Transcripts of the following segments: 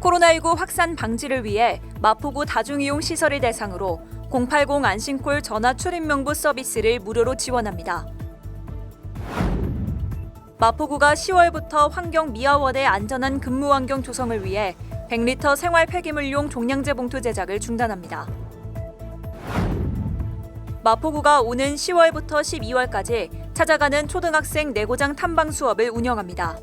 코로나19 확산 방지를 위해 마포구 다중이용 시설을 대상으로 080 안심콜 전화 출입 명부 서비스를 무료로 지원합니다. 마포구가 10월부터 환경미화원의 안전한 근무 환경 조성을 위해 100리터 생활 폐기물용 종량제 봉투 제작을 중단합니다. 마포구가 오는 10월부터 12월까지 찾아가는 초등학생 내고장 탐방 수업을 운영합니다.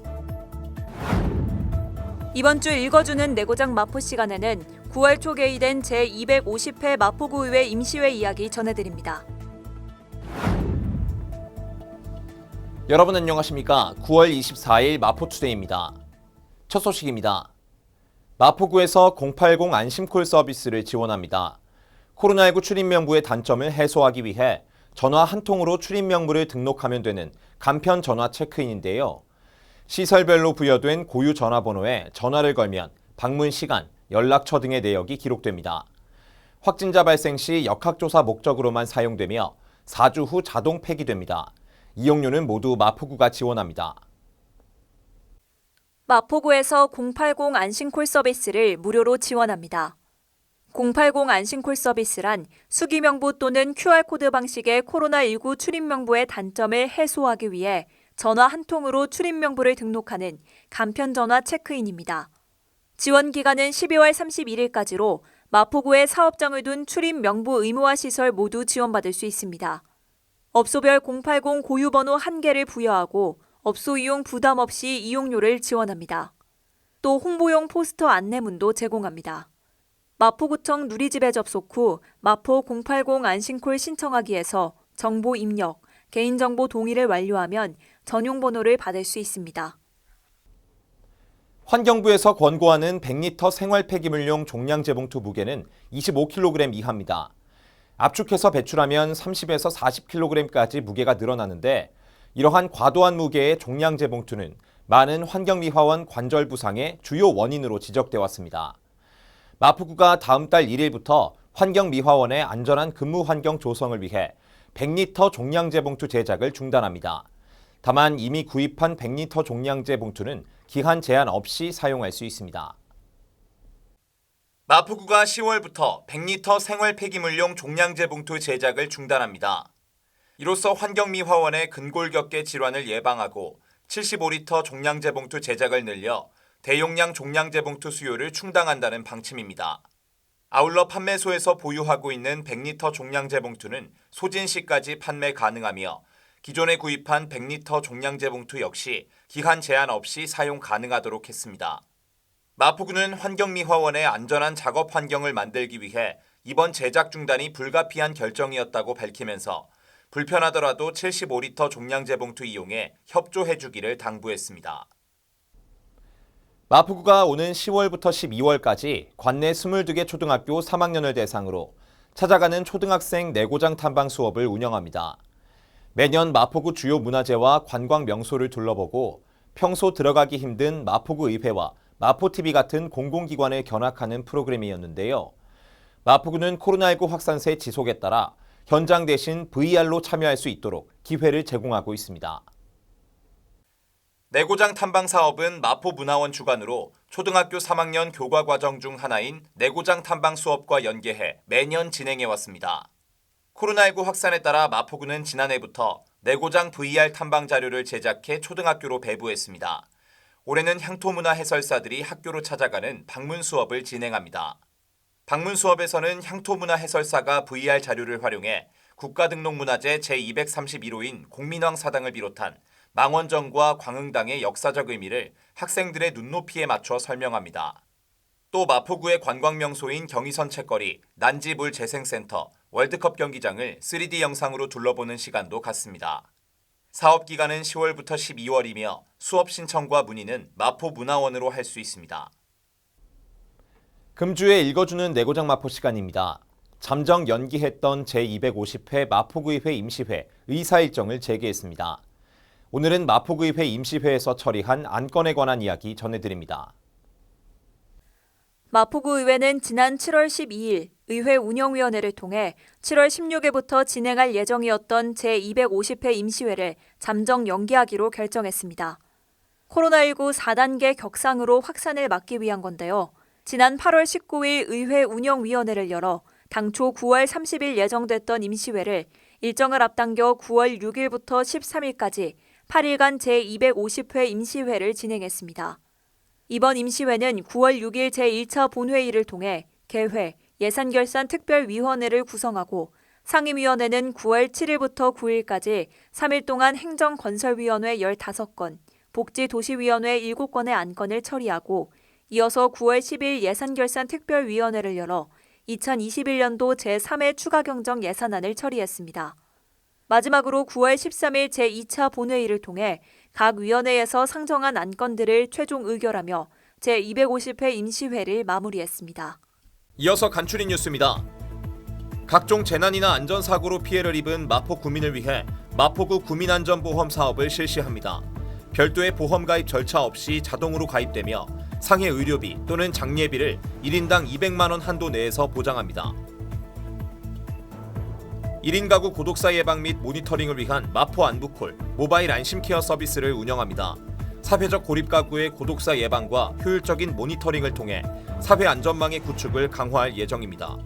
이번 주 읽어주는 내고장 마포 시간에는 9월 초 개의된 제250회 마포구의회 임시회 이야기 전해드립니다. 여러분 안녕하십니까? 9월 24일 마포투데이입니다. 첫 소식입니다. 마포구에서 080 안심콜 서비스를 지원합니다. 코로나19 출입명부의 단점을 해소하기 위해 전화 한 통으로 출입명부를 등록하면 되는 간편 전화 체크인인데요. 시설별로 부여된 고유 전화번호에 전화를 걸면 방문 시간, 연락처 등의 내역이 기록됩니다. 확진자 발생 시 역학조사 목적으로만 사용되며 4주 후 자동 폐기됩니다. 이용료는 모두 마포구가 지원합니다. 마포구에서 080 안심콜 서비스를 무료로 지원합니다. 080 안심콜 서비스란 수기명부 또는 QR코드 방식의 코로나19 출입명부의 단점을 해소하기 위해 전화 한 통으로 출입명부를 등록하는 간편전화 체크인입니다. 지원 기간은 12월 31일까지로 마포구에 사업장을 둔 출입명부 의무화 시설 모두 지원받을 수 있습니다. 업소별 080 고유번호 1개를 부여하고 업소 이용 부담 없이 이용료를 지원합니다. 또 홍보용 포스터 안내문도 제공합니다. 마포구청 누리집에 접속 후 마포 080 안심콜 신청하기에서 정보 입력, 개인정보 동의를 완료하면 전용 번호를 받을 수 있습니다. 환경부에서 권고하는 100리터 생활 폐기물용 종량제 봉투 무게는 25kg 이하입니다. 압축해서 배출하면 30에서 40kg까지 무게가 늘어나는데 이러한 과도한 무게의 종량제 봉투는 많은 환경미화원 관절 부상의 주요 원인으로 지적돼 왔습니다. 마포구가 다음 달 1일부터 환경미화원의 안전한 근무 환경 조성을 위해 100리터 종량제 봉투 제작을 중단합니다. 다만 이미 구입한 100리터 종량제 봉투는 기한 제한 없이 사용할 수 있습니다. 마포구가 10월부터 100리터 생활 폐기물용 종량제 봉투 제작을 중단합니다. 이로써 환경미화원의 근골격계 질환을 예방하고 75리터 종량제 봉투 제작을 늘려 대용량 종량제 봉투 수요를 충당한다는 방침입니다. 아울러 판매소에서 보유하고 있는 100리터 종량제 봉투는 소진 시까지 판매 가능하며 기존에 구입한 100리터 종량제 봉투 역시 기한 제한 없이 사용 가능하도록 했습니다. 마포구는 환경미화원의 안전한 작업 환경을 만들기 위해 이번 제작 중단이 불가피한 결정이었다고 밝히면서 불편하더라도 75리터 종량제 봉투 이용에 협조해주기를 당부했습니다. 마포구가 오는 10월부터 12월까지 관내 22개 초등학교 3학년을 대상으로 찾아가는 초등학생 내고장 탐방 수업을 운영합니다. 매년 마포구 주요 문화재와 관광 명소를 둘러보고 평소 들어가기 힘든 마포구 의회와 마포TV 같은 공공기관을 견학하는 프로그램이었는데요. 마포구는 코로나19 확산세 지속에 따라 현장 대신 VR로 참여할 수 있도록 기회를 제공하고 있습니다. 내고장 탐방 사업은 마포문화원 주관으로 초등학교 3학년 교과 과정 중 하나인 내고장 탐방 수업과 연계해 매년 진행해 왔습니다. 코로나19 확산에 따라 마포구는 지난해부터 내고장 VR 탐방 자료를 제작해 초등학교로 배부했습니다. 올해는 향토문화 해설사들이 학교로 찾아가는 방문 수업을 진행합니다. 방문 수업에서는 향토문화 해설사가 VR 자료를 활용해 국가등록문화재 제231호인 공민왕 사당을 비롯한 망원정과 광흥당의 역사적 의미를 학생들의 눈높이에 맞춰 설명합니다. 또 마포구의 관광명소인 경의선 책거리, 난지물 재생센터, 월드컵 경기장을 3D 영상으로 둘러보는 시간도 갖습니다. 사업 기간은 10월부터 12월이며 수업 신청과 문의는 마포문화원으로 할 수 있습니다. 금주에 읽어주는 내고장 마포 시간입니다. 잠정 연기했던 제250회 마포구의회 임시회 의사 일정을 재개했습니다. 오늘은 마포구의회 임시회에서 처리한 안건에 관한 이야기 전해드립니다. 마포구의회는 지난 7월 12일 의회 운영위원회를 통해 7월 16일부터 진행할 예정이었던 제250회 임시회를 잠정 연기하기로 결정했습니다. 코로나19 4단계 격상으로 확산을 막기 위한 건데요. 지난 8월 19일 의회 운영위원회를 열어 당초 9월 30일 예정됐던 임시회를 일정을 앞당겨 9월 6일부터 13일까지 8일간 제250회 임시회를 진행했습니다. 이번 임시회는 9월 6일 제1차 본회의를 통해 개회, 예산결산특별위원회를 구성하고 상임위원회는 9월 7일부터 9일까지 3일 동안 행정건설위원회 15건, 복지도시위원회 7건의 안건을 처리하고 이어서 9월 10일 예산결산특별위원회를 열어 2021년도 제3회 추가경정 예산안을 처리했습니다. 마지막으로 9월 13일 제2차 본회의를 통해 각 위원회에서 상정한 안건들을 최종 의결하며 제250회 임시회를 마무리했습니다. 이어서 간추린 뉴스입니다. 각종 재난이나 안전사고로 피해를 입은 마포 구민을 위해 마포구 구민안전보험 사업을 실시합니다. 별도의 보험 가입 절차 없이 자동으로 가입되며 상해 의료비 또는 장례비를 1인당 200만 원 한도 내에서 보장합니다. 1인 가구 고독사 예방 및 모니터링을 위한 마포 안부콜 모바일 안심케어 서비스를 운영합니다. 사회적 고립 가구의 고독사 예방과 효율적인 모니터링을 통해 사회 안전망의 구축을 강화할 예정입니다.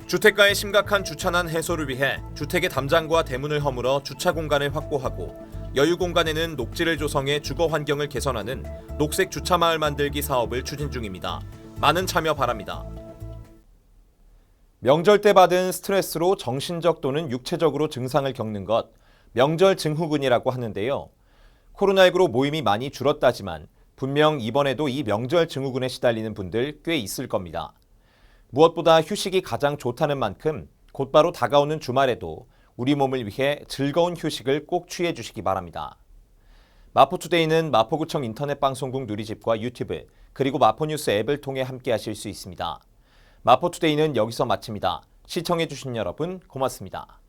주택가의 심각한 주차난 해소를 위해 주택의 담장과 대문을 허물어 주차 공간을 확보하고 여유 공간에는 녹지를 조성해 주거 환경을 개선하는 녹색 주차 마을 만들기 사업을 추진 중입니다. 많은 참여 바랍니다. 명절 때 받은 스트레스로 정신적 또는 육체적으로 증상을 겪는 것, 명절 증후군이라고 하는데요. 코로나19로 모임이 많이 줄었다지만 분명 이번에도 이 명절 증후군에 시달리는 분들 꽤 있을 겁니다. 무엇보다 휴식이 가장 좋다는 만큼 곧바로 다가오는 주말에도 우리 몸을 위해 즐거운 휴식을 꼭 취해 주시기 바랍니다. 마포투데이는 마포구청 인터넷 방송국 누리집과 유튜브 그리고 마포뉴스 앱을 통해 함께 하실 수 있습니다. 마포투데이는 여기서 마칩니다. 시청해 주신 여러분 고맙습니다.